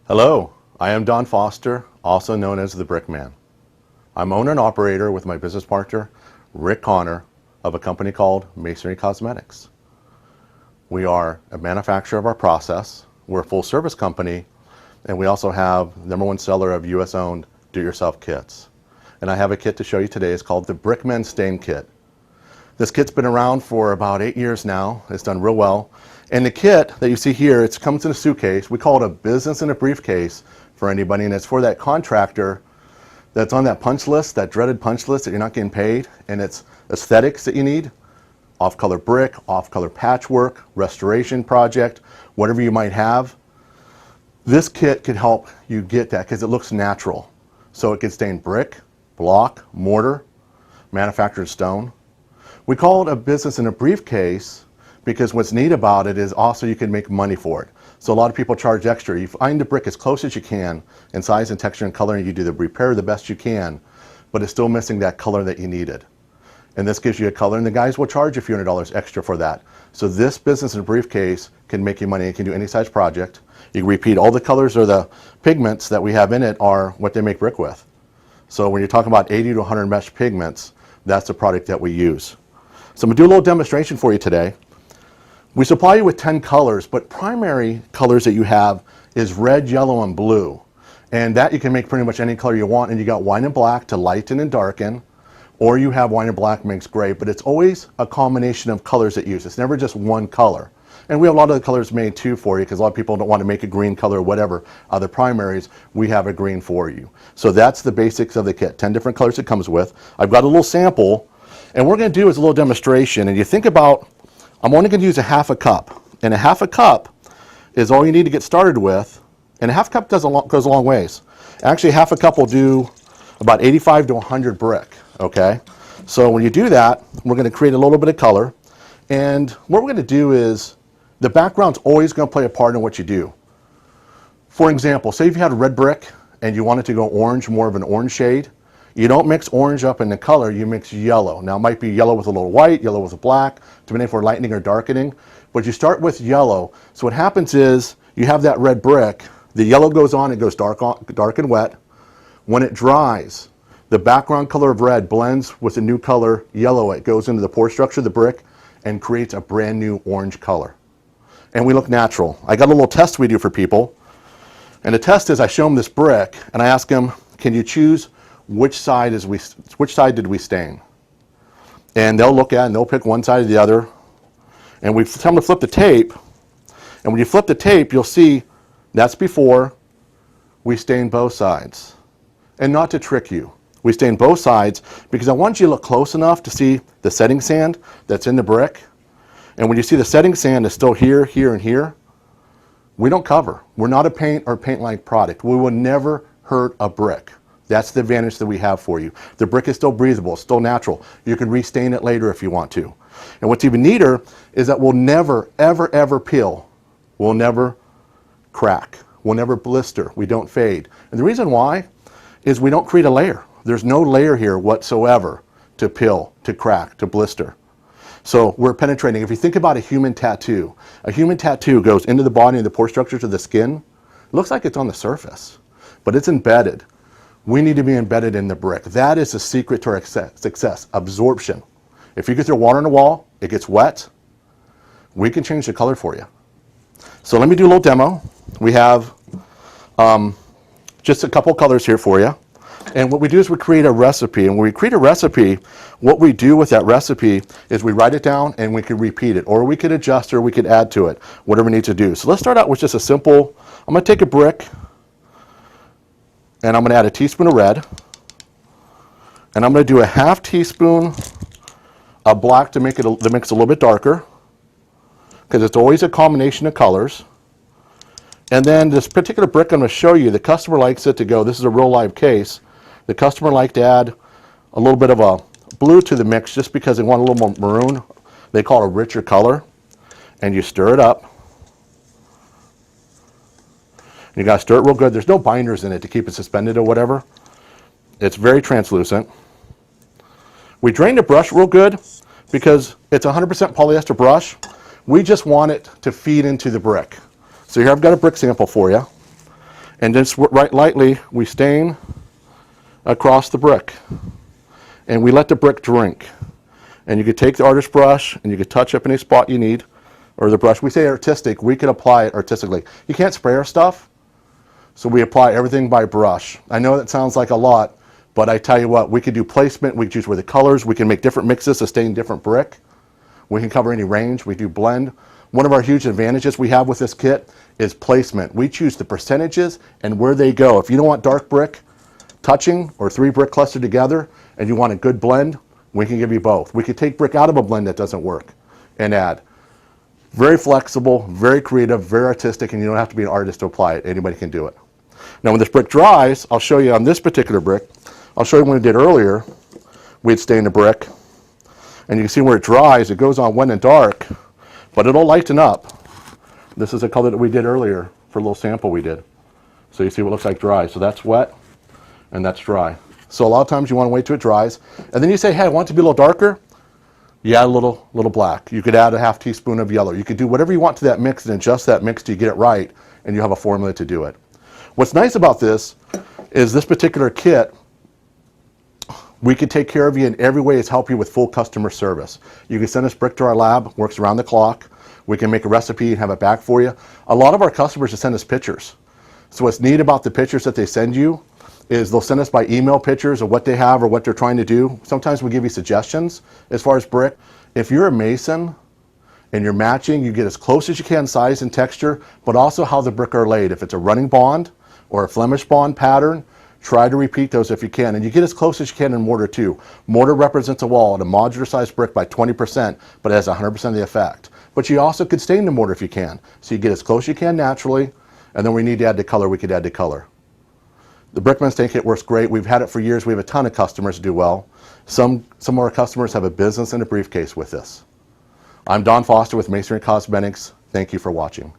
Hello, I am Don Foster, also known as the Brickman. I'm owner and operator with my business partner, Rick Connor, of a company called Masonry Cosmetics. We are a manufacturer of our process, we're a full service company, and we also have the #1 seller of US owned do-it-yourself kits. And I have a kit to show you today. It's called the Brickman Stain Kit. This kit's been around for about 8 years now. It's done real well. And the kit that you see here, it comes in a suitcase. We call it a business in a briefcase for anybody, and it's for that contractor that's on that punch list, that dreaded punch list that you're not getting paid, and it's aesthetics that you need, off-color brick, off-color patchwork, restoration project, whatever you might have. This kit can help you get that because it looks natural. So it can stain brick, block, mortar, manufactured stone. We call it a business in a briefcase because what's neat about it is also you can make money for it. So a lot of people charge extra. You find the brick as close as you can in size and texture and color, and you do the repair the best you can, but it's still missing that color that you needed. And this gives you a color, and the guys will charge you a few $100 extra for that. So this business in a briefcase can make you money. It can do any size project. You can repeat all the colors or the pigments that we have in it are what they make brick with. So when you're talking about 80 to 100 mesh pigments, that's the product that we use. So I'm going to do a little demonstration for you today. We supply you with 10 colors, but primary colors that you have is red, yellow, and blue. And that you can make pretty much any color you want. And you got wine and black to lighten and darken, or you have wine and black makes gray, but it's always a combination of colors that you use. It's never just one color. And we have a lot of the colors made too for you because a lot of people don't want to make a green color or whatever. Other primaries, we have a green for you. So that's the basics of the kit. 10 different colors it comes with. I've got a little sample, and what we're going to do is a little demonstration. And you think about, I'm only going to use a half a cup. And a half a cup is all you need to get started with. And a half cup goes a long ways. Actually, half a cup will do about 85 to 100 brick. Okay? So when you do that, we're going to create a little bit of color. And what we're going to do is, the background's always going to play a part in what you do. For example, say if you had a red brick and you wanted to go orange, more of an orange shade, you don't mix orange up in the color, you mix yellow. Now it might be yellow with a little white, yellow with a black, depending for lightening or darkening, but you start with yellow. So what happens is, you have that red brick, the yellow goes on, it goes dark and wet. When it dries, the background color of red blends with the new color yellow. It goes into the pore structure of the brick and creates a brand new orange color. And we look natural. I got a little test we do for people. And the test is I show them this brick and I ask them, can you choose which side did we stain? And they'll look at it and they'll pick one side or the other. And we tell them to flip the tape. And when you flip the tape, you'll see that's before we stain both sides. And not to trick you. We stain both sides because I want you to look close enough to see the setting sand that's in the brick. And when you see the setting sand is still here, here, and here, we don't cover. We're not a paint or paint-like product. We will never hurt a brick. That's the advantage that we have for you. The brick is still breathable, it's still natural. You can restain it later if you want to. And what's even neater is that we'll never, ever, ever peel. We'll never crack. We'll never blister. We don't fade. And the reason why is we don't create a layer. There's no layer here whatsoever to peel, to crack, to blister. So we're penetrating. If you think about a human tattoo goes into the body and the pore structures of the skin. It looks like it's on the surface, but it's embedded. We need to be embedded in the brick. That is the secret to our success, absorption. If you get through water on the wall, it gets wet, we can change the color for you. So let me do a little demo. We have just a couple colors here for you. And what we do is we create a recipe. And when we create a recipe, what we do with that recipe is we write it down and we can repeat it. Or we could adjust or we could add to it, whatever we need to do. So let's start out with just a simple, I'm going to take a brick and I'm going to add a teaspoon of red. And I'm going to do a half teaspoon of black to make the mix a little bit darker, because it's always a combination of colors. And then this particular brick I'm going to show you, the customer likes it to go, this is a real live case, the customer likes to add a little bit of a blue to the mix just because they want a little more maroon. They call it a richer color. And you stir it up. You got to stir it real good. There's no binders in it to keep it suspended or whatever. It's very translucent. We drain the brush real good because it's a 100% polyester brush. We just want it to feed into the brick. So here I've got a brick sample for you. And just right lightly, we stain across the brick. And we let the brick drink. And you could take the artist brush and you could touch up any spot you need, or the brush. We say artistic, we can apply it artistically. You can't spray our stuff, so we apply everything by brush. I know that sounds like a lot, but I tell you what, we can do placement, we can choose where the colors, we can make different mixes to stain different brick. We can cover any range, we do blend. One of our huge advantages we have with this kit is placement. We choose the percentages and where they go. If you don't want dark brick touching or 3 brick clustered together and you want a good blend, we can give you both. We could take brick out of a blend that doesn't work and add. Very flexible, very creative, very artistic, and you don't have to be an artist to apply it. Anybody can do it. Now when this brick dries, I'll show you on this particular brick, I'll show you what we did earlier. We'd stain the brick, and you can see where it dries, it goes on wet and dark, but it'll lighten up. This is a color that we did earlier for a little sample we did. So you see what it looks like dry. So that's wet, and that's dry. So a lot of times you want to wait till it dries, and then you say, hey, I want it to be a little darker. You add a little black. You could add a ½ teaspoon of yellow. You could do whatever you want to that mix and adjust that mix till you get it right, and you have a formula to do it. What's nice about this is this particular kit, we could take care of you in every way to help you with full customer service. You can send us brick to our lab, works around the clock. We can make a recipe and have it back for you. A lot of our customers just send us pictures. So what's neat about the pictures that they send you is they'll send us by email pictures of what they have or what they're trying to do. Sometimes we give you suggestions as far as brick. If you're a mason and you're matching, you get as close as you can size and texture, but also how the brick are laid. If it's a running bond or a Flemish bond pattern, try to repeat those if you can. And you get as close as you can in mortar too. Mortar represents a wall at a modular size brick by 20%, but it has 100% of the effect. But you also could stain the mortar if you can. So you get as close as you can naturally, and then we need to add the color, we could add the color. The Brickman stain kit works great. We've had it for years. We have a ton of customers do well. Some of our customers have a business in a briefcase with this. I'm Don Foster with Masonry Cosmetics. Thank you for watching.